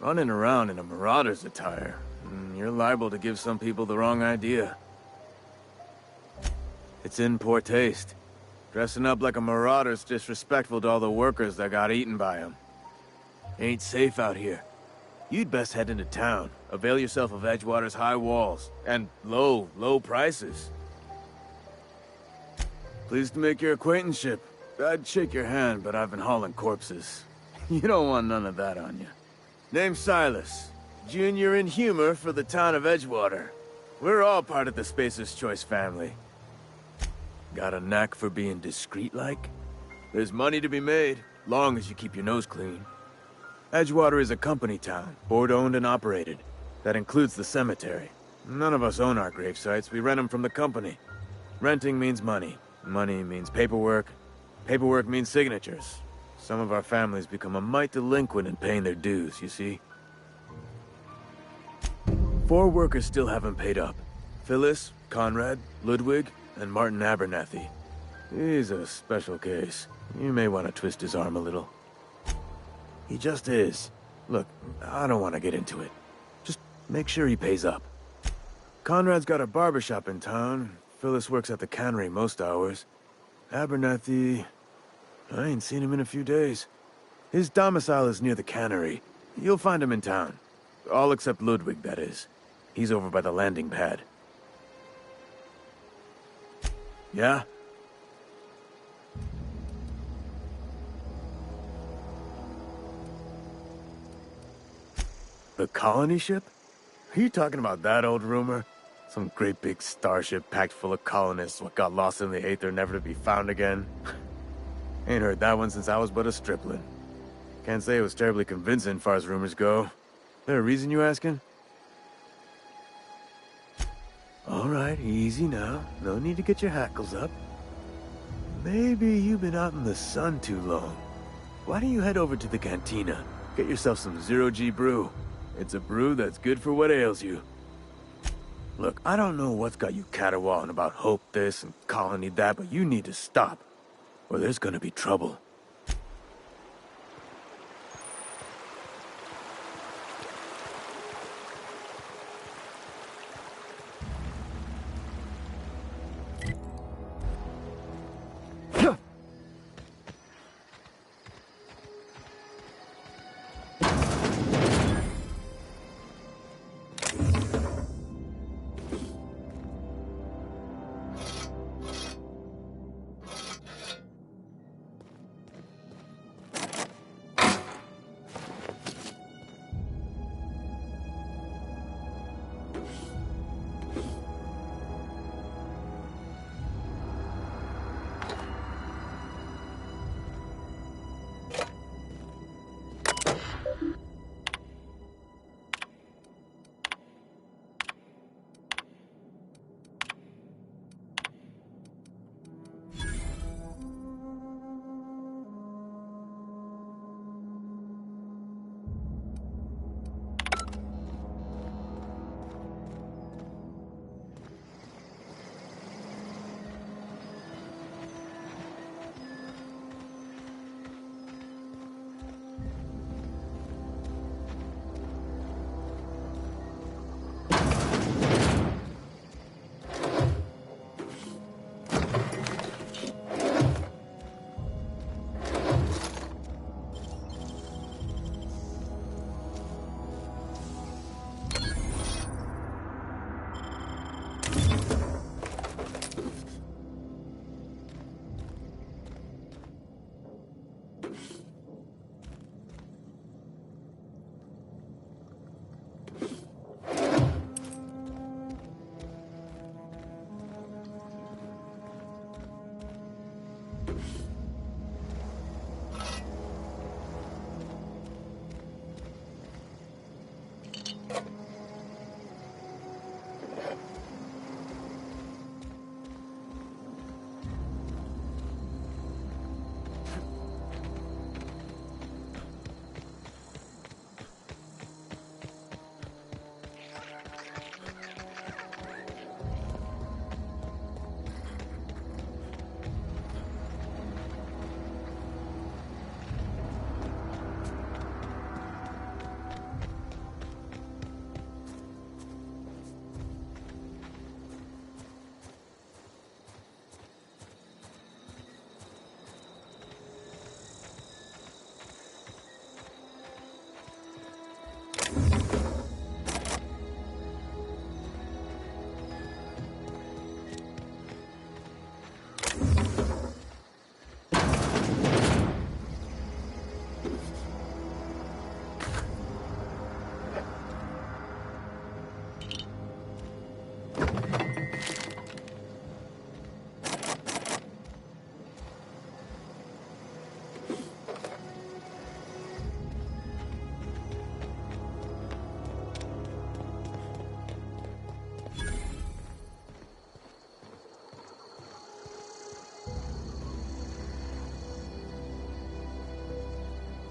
Running around in a marauder's attire, you're liable to give some people the wrong idea. It's in poor taste. Dressing up like a marauder's disrespectful to all the workers that got eaten by them. Ain't safe out here. You'd best head into town. Avail yourself of Edgewater's high walls and low prices. Pleased to make your acquaintanceship. I'd shake your hand, but I've been hauling corpses. You don't want none of that on you. Name's Silas. Junior in humor for the town of Edgewater. We're all part of the Spacer's Choice family. Got a knack for being discreet-like? There's money to be made, long as you keep your nose clean. Edgewater is a company town, board-owned and operated. That includes the cemetery. None of us own our gravesites, we rent them from the company. Renting means money. Money means paperwork. Paperwork means signatures. Some of our families become a mite delinquent in paying their dues, you see? 4 workers still haven't paid up. Phyllis, Conrad, Ludwig, and Martin Abernathy. He's a special case. You may want to twist his arm a little. He just is. Look, I don't want to get into it. Just make sure he pays up. Conrad's got a barbershop in town. Phyllis works at the cannery most hours. Abernathy... I ain't seen him in a few days. His domicile is near the cannery. You'll find him in town. All except Ludwig, that is. He's over by the landing pad. Yeah? The colony ship? Are you talking about that old rumor? Some great big starship packed full of colonists what got lost in the aether never to be found again? Ain't heard that one since I was but a stripling. Can't say it was terribly convincing far as rumors go. There a reason you asking? Alright, easy now. No need to get your hackles up. Maybe you've been out in the sun too long. Why don't you head over to the cantina? Get yourself some zero-G brew. It's a brew that's good for what ails you. Look, I don't know what's got you caterwauling about hope this and colony that, but you need to stop. Or there's gonna be trouble.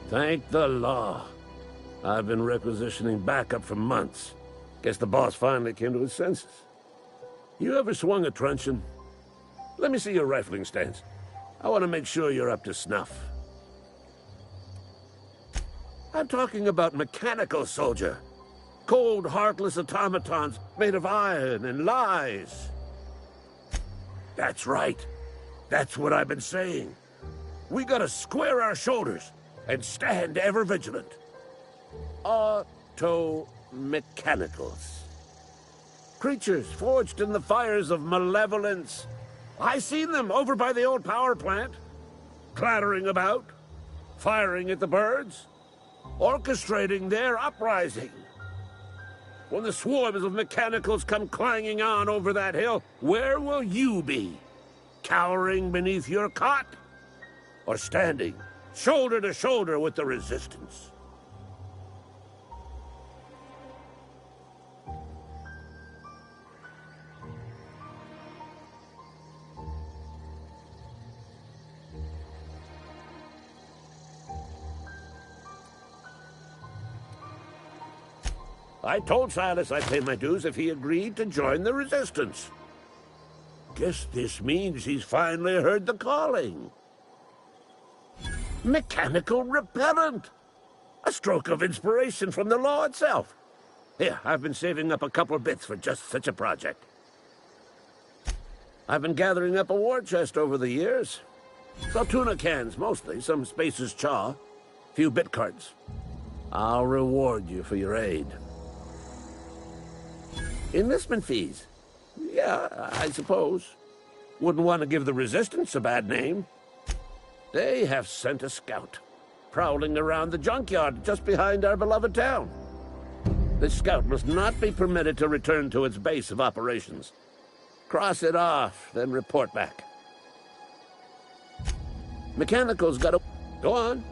Thank the law. I've been requisitioning backup for months. Guess the boss finally came to his senses. You ever swung a truncheon? Let me see your rifling stance. I want to make sure you're up to snuff. I'm talking about mechanical, soldier. Cold, heartless automatons made of iron and lies. That's right. That's what I've been saying. We gotta square our shoulders and stand ever vigilant. Auto-mechanicals. Creatures forged in the fires of malevolence. I seen them over by the old power plant, clattering about, firing at the birds, orchestrating their uprising. When the swarms of mechanicals come clanging on over that hill, where will you be? Cowering beneath your cot? Or standing shoulder to shoulder with the resistance? I told Silas I'd pay my dues if he agreed to join the resistance. Guess this means he's finally heard the calling. Mechanical repellent! A stroke of inspiration from the law itself. Here, I've been saving up a couple bits for just such a project. I've been gathering up a war chest over the years. Tuna cans, mostly, some Spacer's Chaw, few bit cards. I'll reward you for your aid. Enlistment fees? Yeah, I suppose. Wouldn't want to give the Resistance a bad name. They have sent a scout, prowling around the junkyard just behind our beloved town. This scout must not be permitted to return to its base of operations. Cross it off, then report back. Mechanical's gotta... Go on.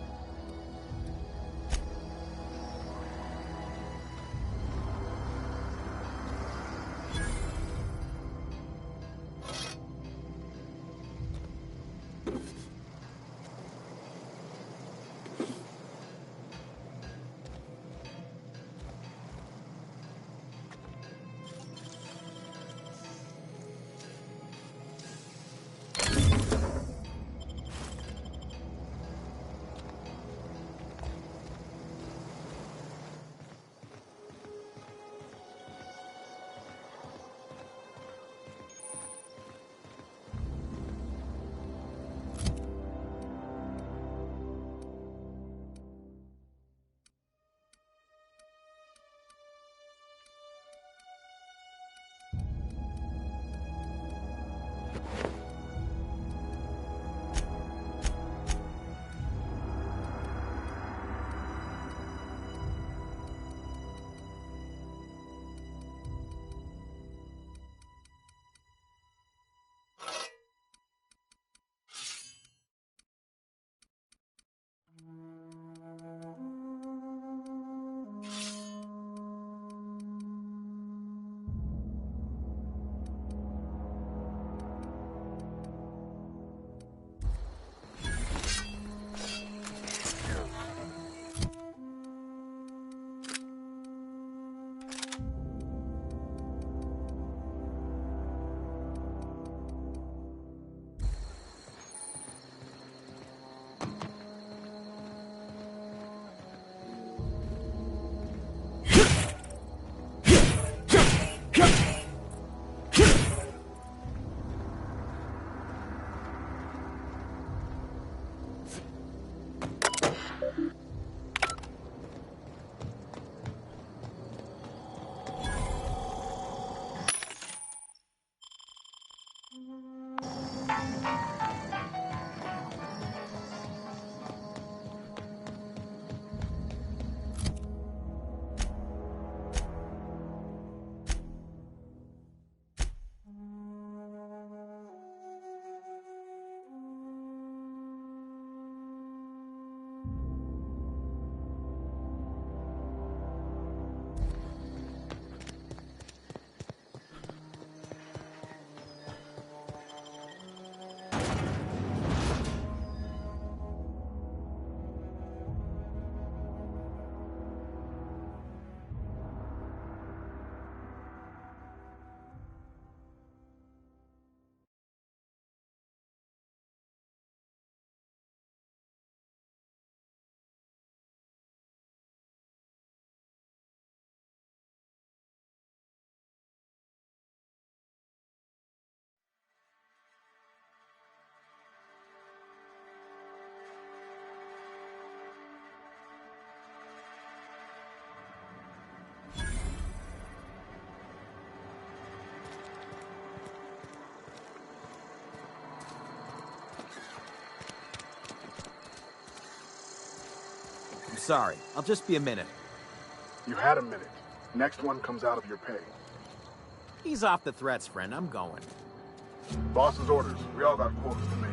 sorry. I'll just be a minute. You had a minute. Next one comes out of your pay. Ease off the threats, friend. I'm going. Boss's orders. We all got quotas to make.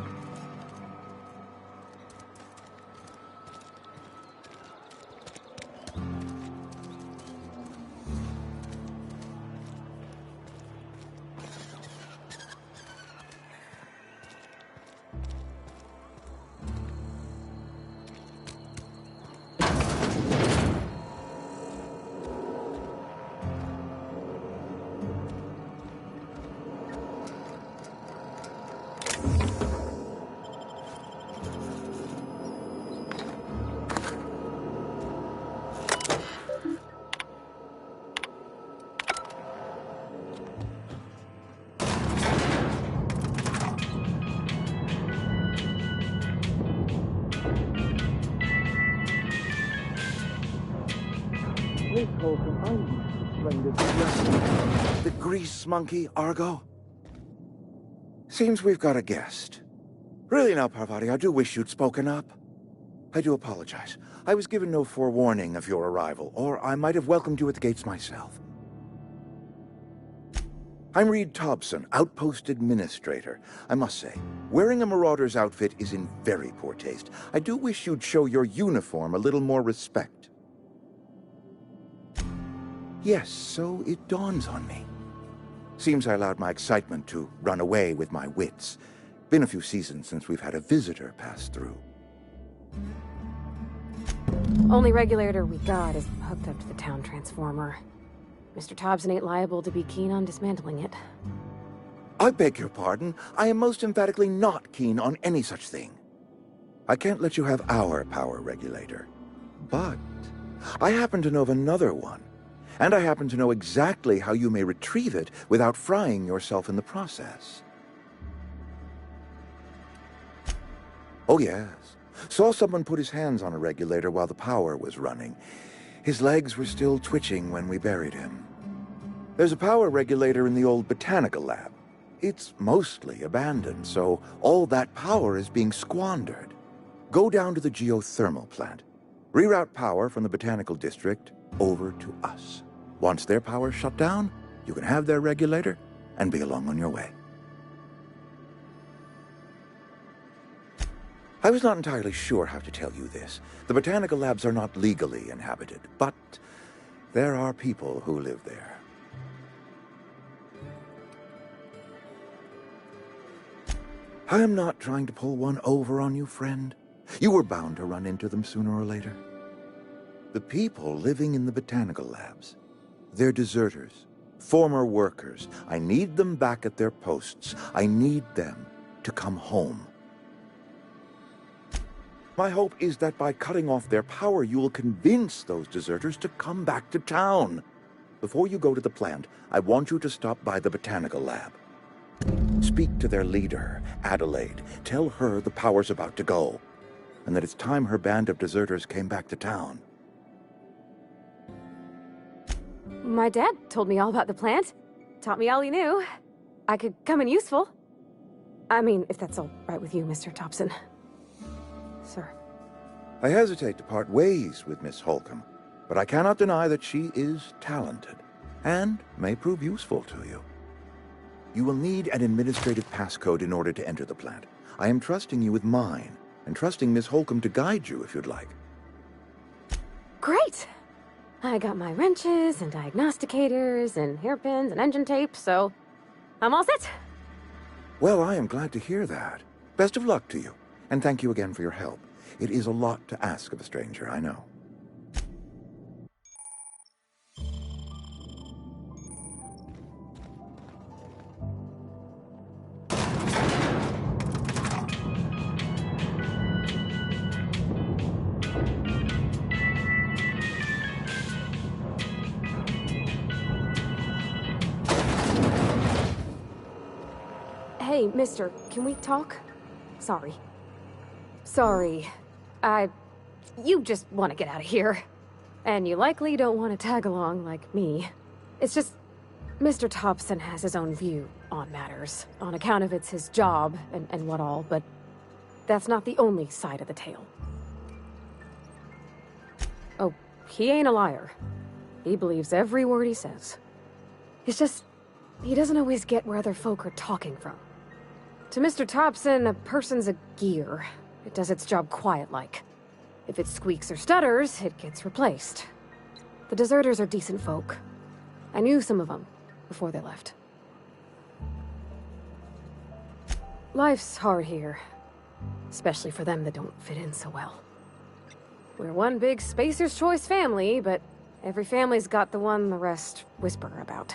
The grease monkey, Argo? Seems we've got a guest. Really now, Parvati, I do wish you'd spoken up. I do apologize. I was given no forewarning of your arrival, or I might have welcomed you at the gates myself. I'm Reed Thompson, Outpost Administrator. I must say, wearing a Marauder's outfit is in very poor taste. I do wish you'd show your uniform a little more respect. Yes, so it dawns on me. Seems I allowed my excitement to run away with my wits. Been a few seasons since we've had a visitor pass through. Only regulator we got is hooked up to the town transformer. Mr. Thompson ain't liable to be keen on dismantling it. I beg your pardon. I am most emphatically not keen on any such thing. I can't let you have our power regulator. But I happen to know of another one. And I happen to know exactly how you may retrieve it without frying yourself in the process. Oh yes. Saw someone put his hands on a regulator while the power was running. His legs were still twitching when we buried him. There's a power regulator in the old botanical lab. It's mostly abandoned, so all that power is being squandered. Go down to the geothermal plant. Reroute power from the botanical district over to us. Once their power's shut down, you can have their regulator and be along on your way. I was not entirely sure how to tell you this. The botanical labs are not legally inhabited, but there are people who live there. I am not trying to pull one over on you, friend. You were bound to run into them sooner or later. The people living in the botanical labs, they're deserters, former workers. I need them back at their posts. I need them to come home. My hope is that by cutting off their power, you will convince those deserters to come back to town. Before you go to the plant, I want you to stop by the botanical lab. Speak to their leader, Adelaide. Tell her the power's about to go, and that it's time her band of deserters came back to town. My dad told me all about the plant. Taught me all he knew. I could come in useful. I mean, if that's all right with you, Mr. Thompson. Sir. I hesitate to part ways with Miss Holcomb, but I cannot deny that she is talented, and may prove useful to you. You will need an administrative passcode in order to enter the plant. I am trusting you with mine, and trusting Miss Holcomb to guide you if you'd like. Great! I got my wrenches and diagnosticators and hairpins and engine tape, so I'm all set. Well, I am glad to hear that. Best of luck to you, and thank you again for your help. It is a lot to ask of a stranger, I know. Hey, mister, can we talk? Sorry. Sorry. You just want to get out of here. And you likely don't want to tag along like me. It's just, Mr. Thompson has his own view on matters, on account of it's his job and what all, but that's not the only side of the tale. he ain't a liar. He believes every word he says. It's just, he doesn't always get where other folk are talking from. To Mr. Thompson, a person's a gear. It does its job quiet-like. If it squeaks or stutters, it gets replaced. The deserters are decent folk. I knew some of them before they left. Life's hard here. Especially for them that don't fit in so well. We're one big Spacer's Choice family, but every family's got the one the rest whisper about.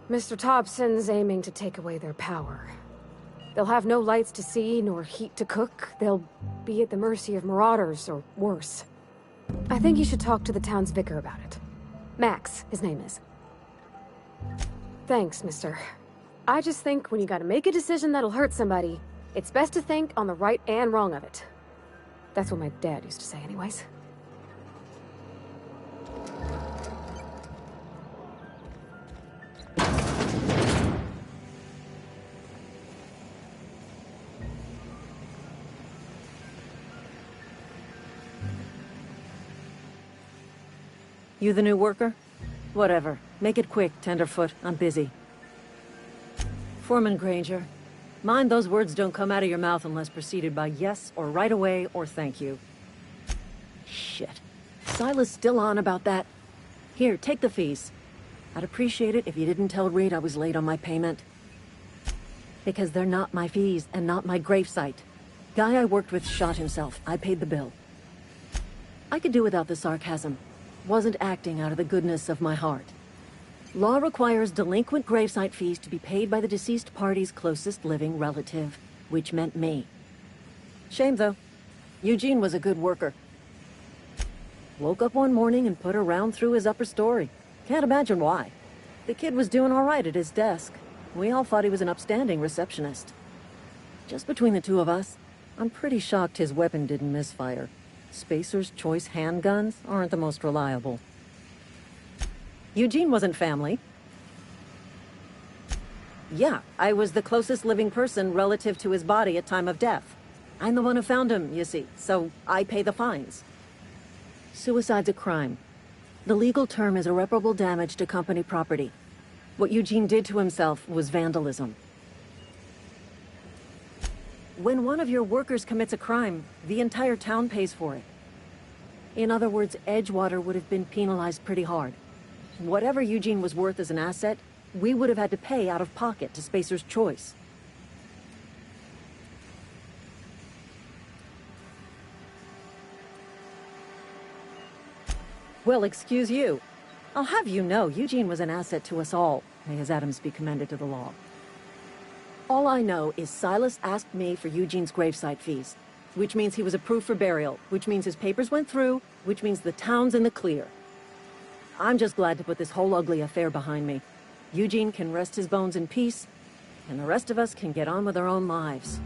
Mr. Thompson's aiming to take away their power. They'll have no lights to see, nor heat to cook. They'll be at the mercy of marauders, or worse. I think you should talk to the town's vicar about it. Max, his name is. Thanks, mister. I just think when you gotta make a decision that'll hurt somebody, it's best to think on the right and wrong of it. That's what my dad used to say anyways. You the new worker? Whatever. Make it quick, Tenderfoot. I'm busy. Foreman Granger. Mind those words don't come out of your mouth unless preceded by yes, or right away, or thank you. Shit. Silas still on about that? Here, take the fees. I'd appreciate it if you didn't tell Reed I was late on my payment. Because they're not my fees, and not my gravesite. Guy I worked with shot himself. I paid the bill. I could do without the sarcasm. Wasn't acting out of the goodness of my heart. Law requires delinquent gravesite fees to be paid by the deceased party's closest living relative, which meant me. Shame, though. Eugene was a good worker. Woke up one morning and put a round through his upper story. Can't imagine why. The kid was doing all right at his desk. We all thought he was an upstanding receptionist. Just between the two of us, I'm pretty shocked his weapon didn't misfire. Spacer's Choice handguns aren't the most reliable. Eugene wasn't family. Yeah, I was the closest living person relative to his body at time of death. I'm the one who found him, you see, so I pay the fines. Suicide's a crime. The legal term is irreparable damage to company property. What Eugene did to himself was vandalism. When one of your workers commits a crime, the entire town pays for it. In other words, Edgewater would have been penalized pretty hard. Whatever Eugene was worth as an asset, we would have had to pay out of pocket to Spacer's Choice. Well, excuse you. I'll have you know, Eugene was an asset to us all. May his atoms be commended to the law. All I know is Silas asked me for Eugene's gravesite fees, which means he was approved for burial, which means his papers went through, which means the town's in the clear. I'm just glad to put this whole ugly affair behind me. Eugene can rest his bones in peace, and the rest of us can get on with our own lives.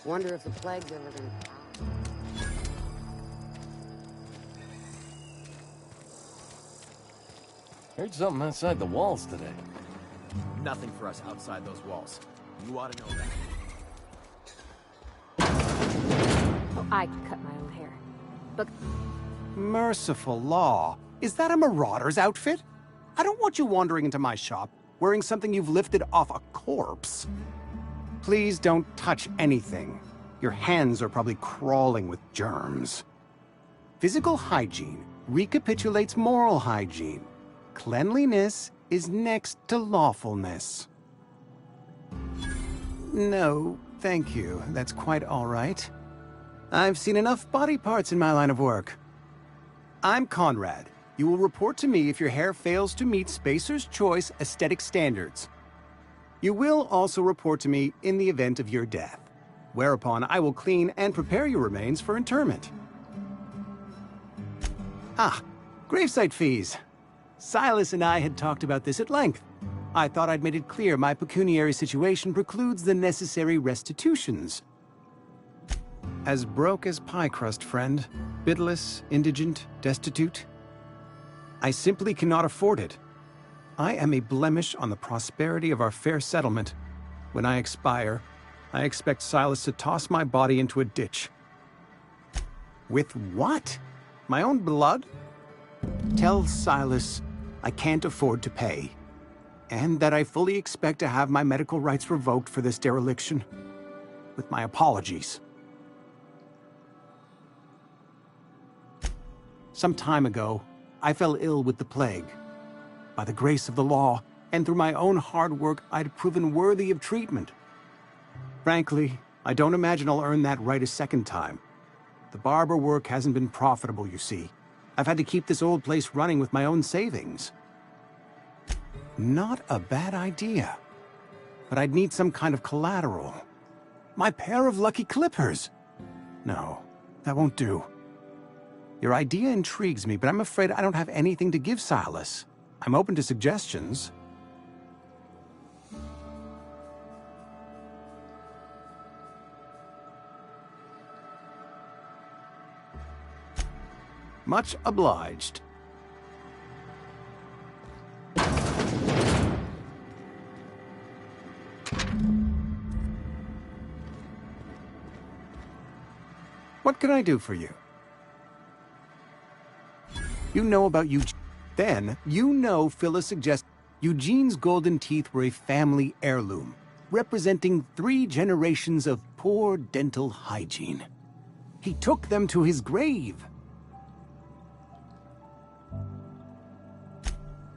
Wonder if the plague's ever gonna pass. Heard something outside the walls today. Nothing for us outside those walls. You ought to know that. Oh, I cut my own hair. But Merciful law. Is that a marauder's outfit? I don't want you wandering into my shop wearing something you've lifted off a corpse. Please don't touch anything. Your hands are probably crawling with germs. Physical hygiene recapitulates moral hygiene. Cleanliness is next to lawfulness. No, thank you. That's quite all right. I've seen enough body parts in my line of work. I'm Conrad. You will report to me if your hair fails to meet Spacer's Choice aesthetic standards. You will also report to me in the event of your death, whereupon I will clean and prepare your remains for interment. Ah, gravesite fees. Silas and I had talked about this at length. I thought I'd made it clear my pecuniary situation precludes the necessary restitutions. As broke as pie crust, friend. Bidless, indigent, destitute. I simply cannot afford it. I am a blemish on the prosperity of our fair settlement. When I expire, I expect Silas to toss my body into a ditch. With what? My own blood? Tell Silas I can't afford to pay, and that I fully expect to have my medical rights revoked for this dereliction. With my apologies. Some time ago, I fell ill with the plague. By the grace of the law, and through my own hard work, I'd proven worthy of treatment. Frankly, I don't imagine I'll earn that right a second time. The barber work hasn't been profitable, you see. I've had to keep this old place running with my own savings. Not a bad idea. But I'd need some kind of collateral. My pair of lucky clippers! No, that won't do. Your idea intrigues me, but I'm afraid I don't have anything to give Silas. I'm open to suggestions. Much obliged. What can I do for you? You know about Eugene. Then, you know Phyllis suggests Eugene's golden teeth were a family heirloom, representing 3 generations of poor dental hygiene. He took them to his grave.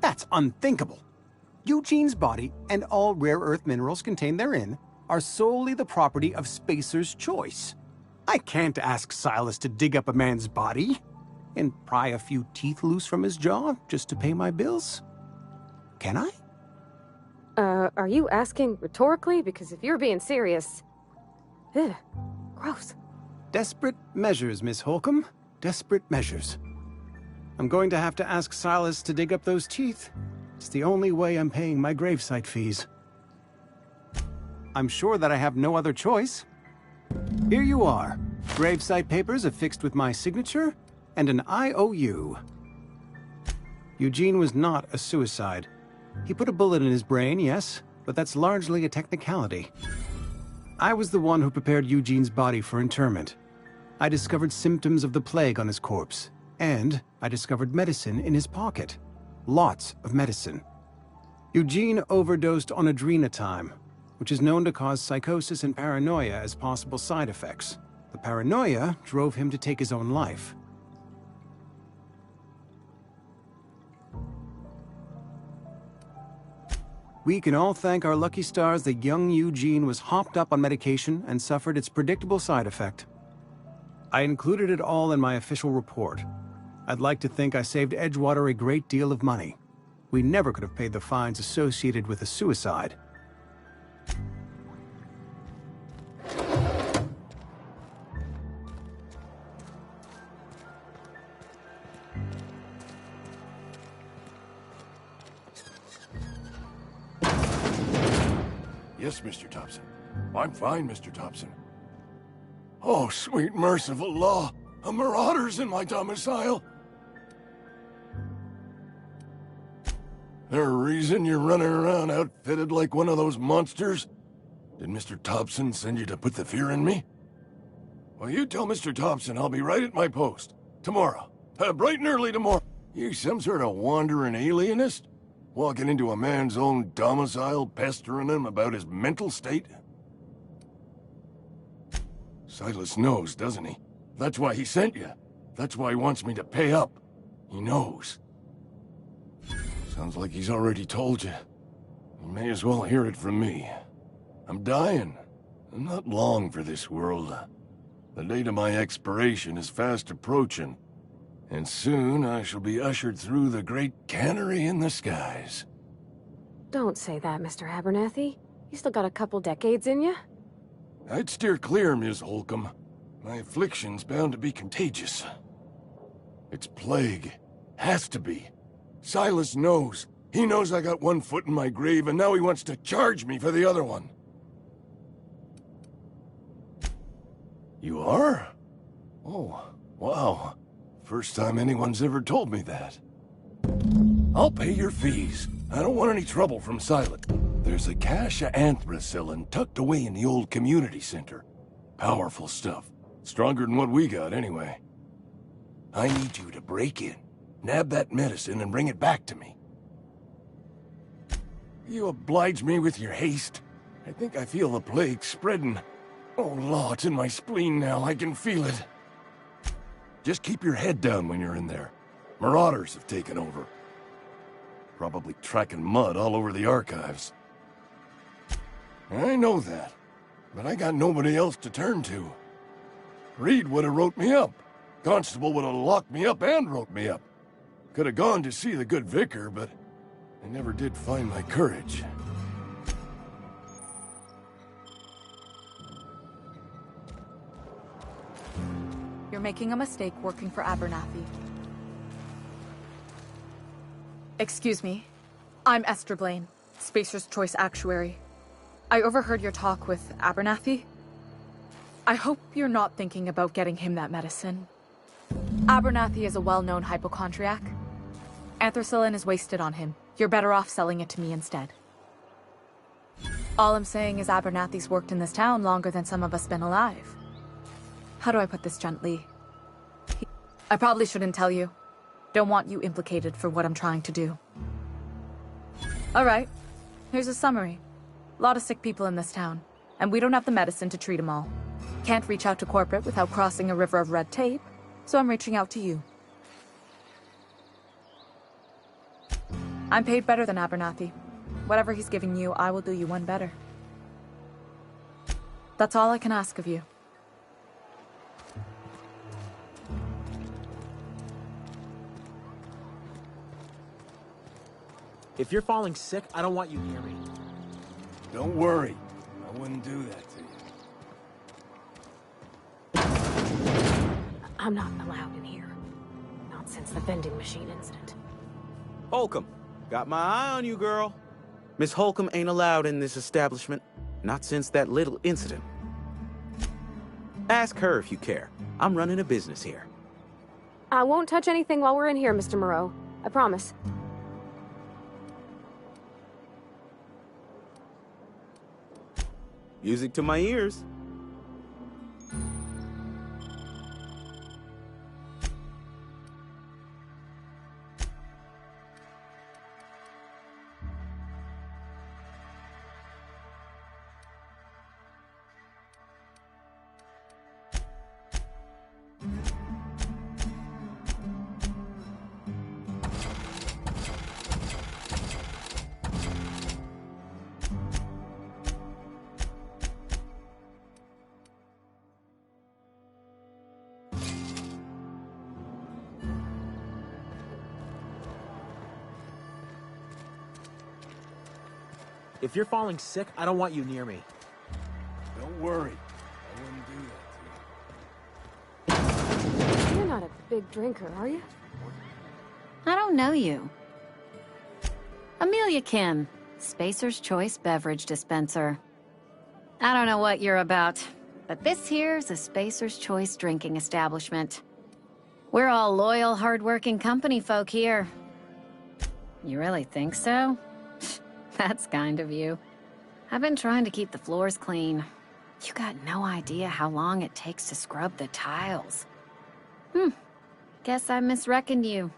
That's unthinkable. Eugene's body and all rare earth minerals contained therein are solely the property of Spacer's Choice. I can't ask Silas to dig up a man's body and pry a few teeth loose from his jaw just to pay my bills. Can I? Are you asking rhetorically? Because if you're being serious... Ugh, gross. Desperate measures, Miss Holcomb. Desperate measures. I'm going to have to ask Silas to dig up those teeth. It's the only way I'm paying my gravesite fees. I'm sure that I have no other choice. Here you are. Gravesite papers affixed with my signature and an IOU. Eugene was not a suicide. He put a bullet in his brain, yes, but that's largely a technicality. I was the one who prepared Eugene's body for interment. I discovered symptoms of the plague on his corpse, and I discovered medicine in his pocket. Lots of medicine. Eugene overdosed on adrenatime, which is known to cause psychosis and paranoia as possible side effects. The paranoia drove him to take his own life. We can all thank our lucky stars that young Eugene was hopped up on medication and suffered its predictable side effect. I included it all in my official report. I'd like to think I saved Edgewater a great deal of money. We never could have paid the fines associated with a suicide. Yes, Mr. Thompson. I'm fine, Mr. Thompson. Oh, sweet merciful law! A marauder's in my domicile! There a reason you're running around outfitted like one of those monsters? Did Mr. Thompson send you to put the fear in me? Well, you tell Mr. Thompson I'll be right at my post. Tomorrow. Bright and early tomorrow. You some sort of wandering alienist? Walking into a man's own domicile, pestering him about his mental state? Silas knows, doesn't he? That's why he sent you. That's why he wants me to pay up. He knows. Sounds like he's already told you. You may as well hear it from me. I'm dying. I'm not long for this world. The date of my expiration is fast approaching. And soon I shall be ushered through the great cannery in the skies. Don't say that, Mr. Abernathy. You still got a couple decades in you. I'd steer clear, Ms. Holcomb. My affliction's bound to be contagious. It's plague. Has to be. Silas knows. He knows I got one foot in my grave, and now he wants to charge me for the other one. You are? Oh, wow. First time anyone's ever told me that. I'll pay your fees. I don't want any trouble from Silas. There's a cache of anthracillin tucked away in the old community center. Powerful stuff. Stronger than what we got, anyway. I need you to break in, nab that medicine, and bring it back to me. You oblige me with your haste. I think I feel the plague spreading. Oh, law, it's in my spleen now. I can feel it. Just keep your head down when you're in there. Marauders have taken over. Probably tracking mud all over the archives. I know that, but I got nobody else to turn to. Reed would have wrote me up. Constable would have locked me up and wrote me up. Could have gone to see the good vicar, but I never did find my courage. You're making a mistake working for Abernathy. Excuse me. I'm Esther Blaine, Spacer's Choice Actuary. I overheard your talk with Abernathy. I hope you're not thinking about getting him that medicine. Abernathy is a well-known hypochondriac. Anthracillin is wasted on him. You're better off selling it to me instead. All I'm saying is Abernathy's worked in this town longer than some of us been alive. How do I put this gently? I probably shouldn't tell you. Don't want you implicated for what I'm trying to do. Alright, here's a summary. A lot of sick people in this town, and we don't have the medicine to treat them all. Can't reach out to corporate without crossing a river of red tape, so I'm reaching out to you. I'm paid better than Abernathy. Whatever he's giving you, I will do you one better. That's all I can ask of you. If you're falling sick, I don't want you near me. Don't worry. I wouldn't do that to you. I'm not allowed in here. Not since the vending machine incident. Holcomb, got my eye on you, girl. Miss Holcomb ain't allowed in this establishment. Not since that little incident. Ask her if you care. I'm running a business here. I won't touch anything while we're in here, Mr. Moreau. I promise. Music to my ears. If you're falling sick, I don't want you near me. Don't worry. I wouldn't do that to you. You're not a big drinker, are you? I don't know you. Amelia Kim, Spacer's Choice Beverage Dispenser. I don't know what you're about, but this here's a Spacer's Choice drinking establishment. We're all loyal, hard-working company folk here. You really think so? That's kind of you. I've been trying to keep the floors clean. You got no idea how long it takes to scrub the tiles. Guess I misreckoned you.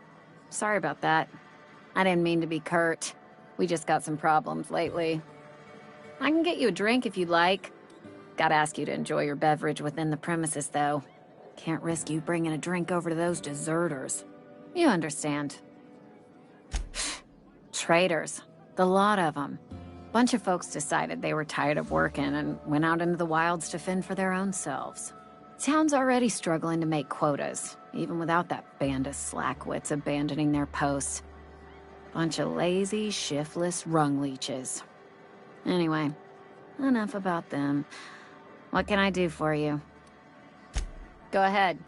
Sorry about that. I didn't mean to be curt. We just got some problems lately. I can get you a drink if you'd like. Gotta ask you to enjoy your beverage within the premises, though. Can't risk you bringing a drink over to those deserters. You understand. Traitors. The lot of them. Bunch of folks decided they were tired of working and went out into the wilds to fend for their own selves. Town's already struggling to make quotas, even without that band of slackwits abandoning their posts. Bunch of lazy, shiftless rung leeches. Anyway, enough about them. What can I do for you? Go ahead.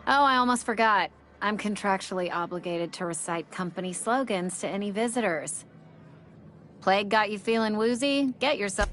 Oh, I almost forgot. I'm contractually obligated to recite company slogans to any visitors. Plague got you feeling woozy? Get yourself...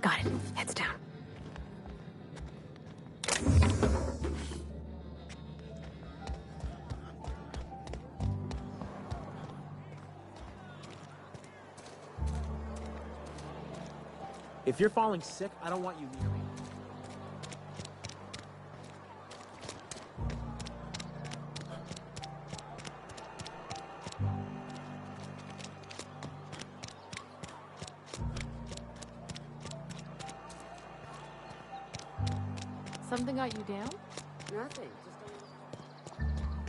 Got it. Heads down. If you're falling sick, I don't want you near me. Something got you down? Nothing.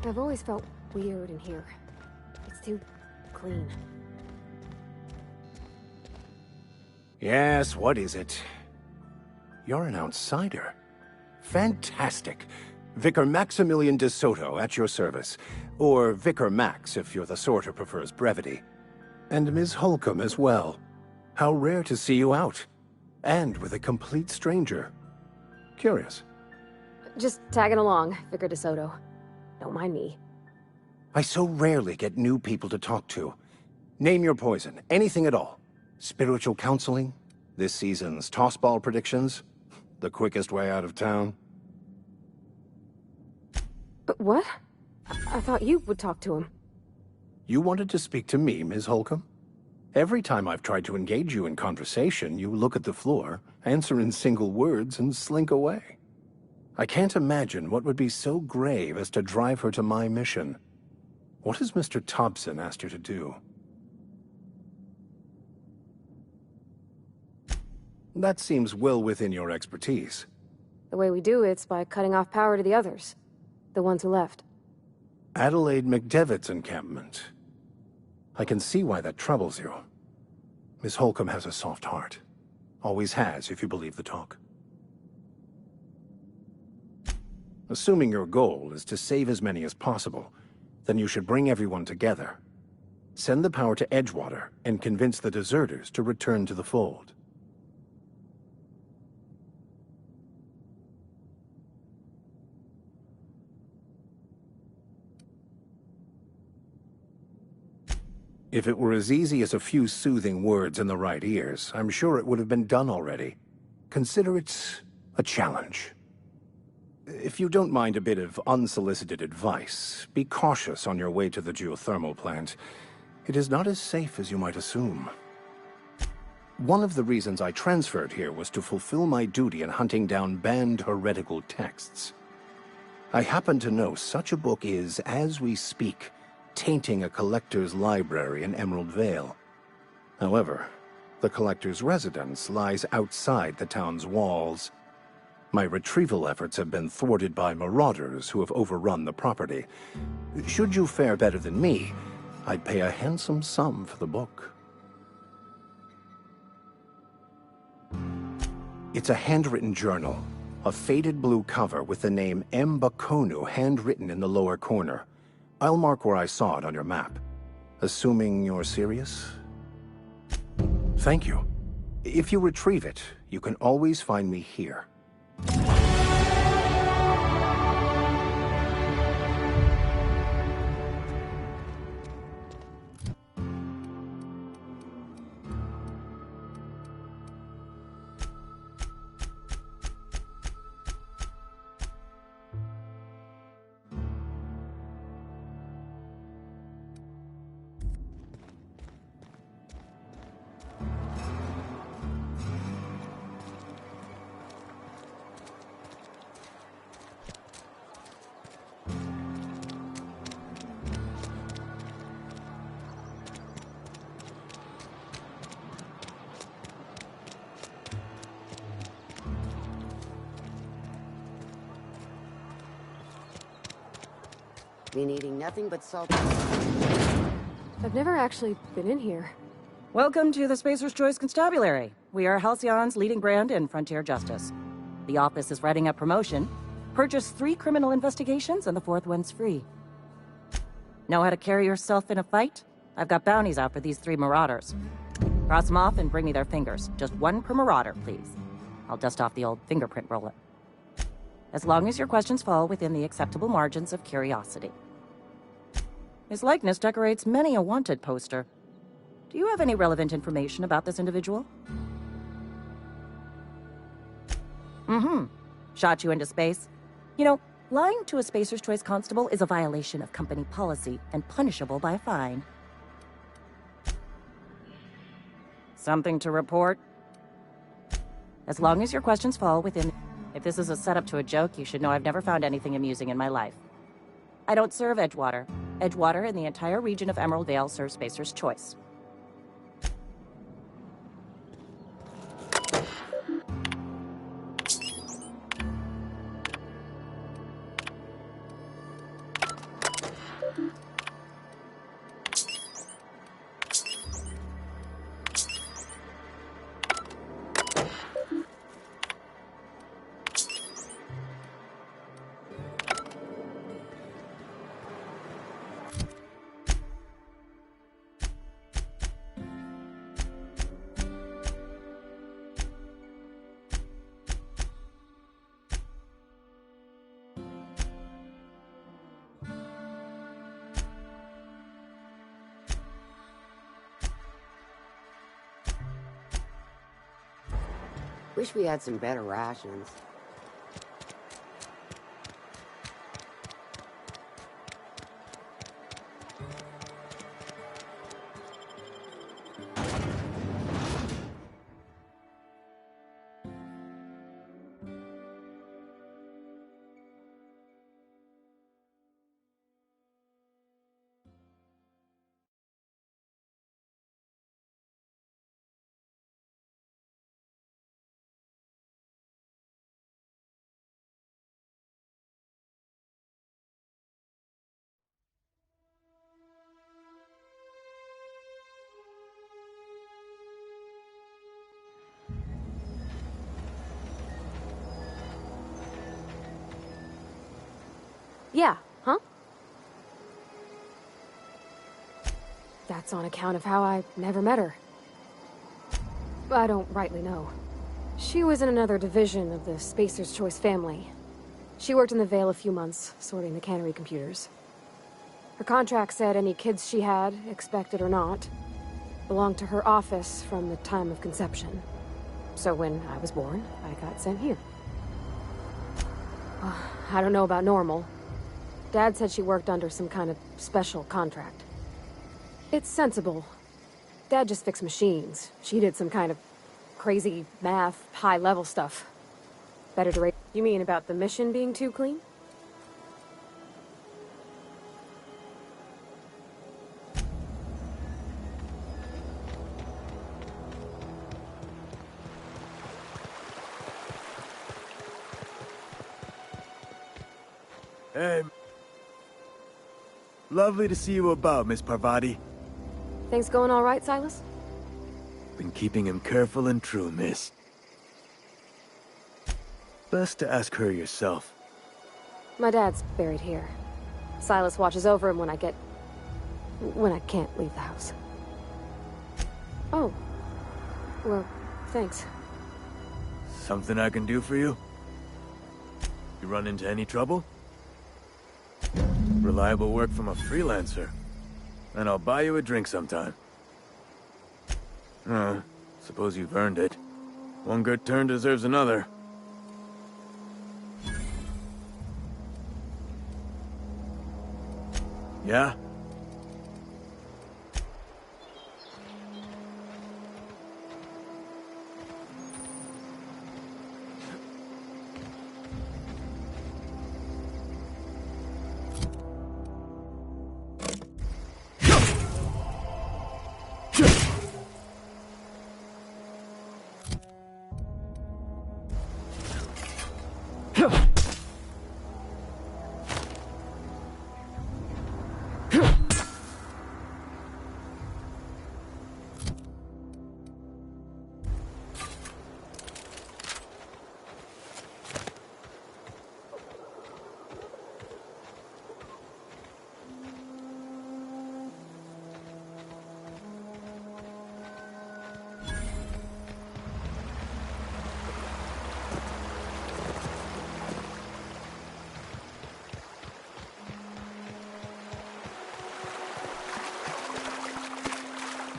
I've always felt weird in here. It's too clean. Yes, what is it? You're an outsider. Fantastic. Vicar Maximilian de Soto at your service. Or Vicar Max, if you're the sort who prefers brevity. And Ms. Holcomb as well. How rare to see you out. And with a complete stranger. Curious. Just tagging along, Vicar DeSoto. Don't mind me. I so rarely get new people to talk to. Name your poison, anything at all. Spiritual counseling? This season's tossball predictions? The quickest way out of town? But what? I thought you would talk to him. You wanted to speak to me, Ms. Holcomb? Every time I've tried to engage you in conversation, you look at the floor, answer in single words, and slink away. I can't imagine what would be so grave as to drive her to my mission. What has Mr. Thompson asked you to do? That seems well within your expertise. The way we do it's by cutting off power to the others. The ones who left. Adelaide McDevitt's encampment. I can see why that troubles you. Miss Holcomb has a soft heart. Always has, if you believe the talk. Assuming your goal is to save as many as possible, then you should bring everyone together. Send the power to Edgewater and convince the deserters to return to the fold. If it were as easy as a few soothing words in the right ears, I'm sure it would have been done already. Consider it a challenge. If you don't mind a bit of unsolicited advice, be cautious on your way to the geothermal plant. It is not as safe as you might assume. One of the reasons I transferred here was to fulfill my duty in hunting down banned heretical texts. I happen to know such a book is, as we speak, tainting a collector's library in Emerald Vale. However, the collector's residence lies outside the town's walls. My retrieval efforts have been thwarted by marauders who have overrun the property. Should you fare better than me, I'd pay a handsome sum for the book. It's a handwritten journal. A faded blue cover with the name M. Bakonu handwritten in the lower corner. I'll mark where I saw it on your map. Assuming you're serious? Thank you. If you retrieve it, you can always find me here. Been eating nothing but salt. I've never actually been in here. Welcome to the Spacer's Choice Constabulary. We are Halcyon's leading brand in frontier justice. The office is writing up promotion. Purchase 3 criminal investigations and the 4th one's free. Know how to carry yourself in a fight? I've got bounties out for these 3 marauders. Cross them off and bring me their fingers. Just 1 per marauder, please. I'll dust off the old fingerprint roller. As long as your questions fall within the acceptable margins of curiosity. His likeness decorates many a wanted poster. Do you have any relevant information about this individual? Mm-hmm. Shot you into space? You know, lying to a Spacer's Choice constable is a violation of company policy and punishable by a fine. Something to report? As long as your questions fall within... If this is a setup to a joke, you should know I've never found anything amusing in my life. I don't serve Edgewater. Edgewater and the entire region of Emerald Vale serve Spacer's Choice. Wish we had some better rations. Yeah, huh? That's on account of how I never met her. I don't rightly know. She was in another division of the Spacer's Choice family. She worked in the Vale a few months, sorting the cannery computers. Her contract said any kids she had, expected or not, belonged to her office from the time of conception. So when I was born, I got sent here. I don't know about normal. Dad said she worked under some kind of special contract. It's sensible. Dad just fixed machines. She did some kind of crazy math, high-level stuff. Better to rate. You mean about the mission being too clean? Hey, Lovely to see you about, Miss Parvati. Things going all right, Silas? Been keeping him careful and true, miss. Best to ask her yourself. My dad's buried here. Silas watches over him when I can't leave the house. Oh. Well, thanks. Something I can do for you? You run into any trouble? Reliable work from a freelancer. And I'll buy you a drink sometime. Oh, suppose you've earned it. One good turn deserves another. Yeah?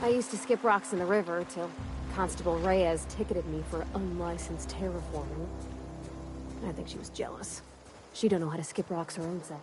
I used to skip rocks in the river till Constable Reyes ticketed me for unlicensed terraforming. I think she was jealous. She don't know how to skip rocks her own self.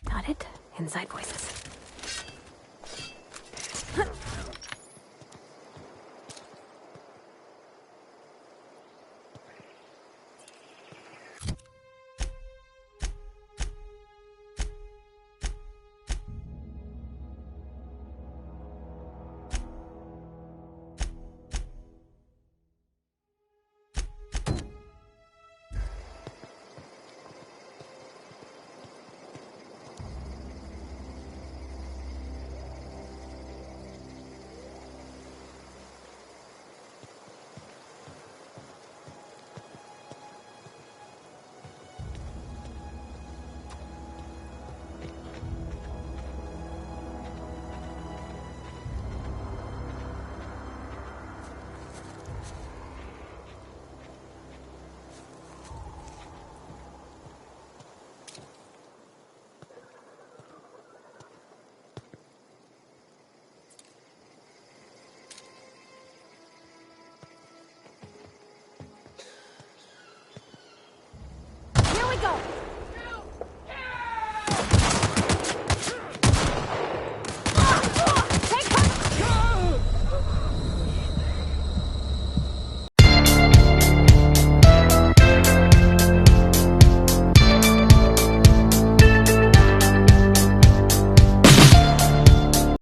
Got it. Inside voices.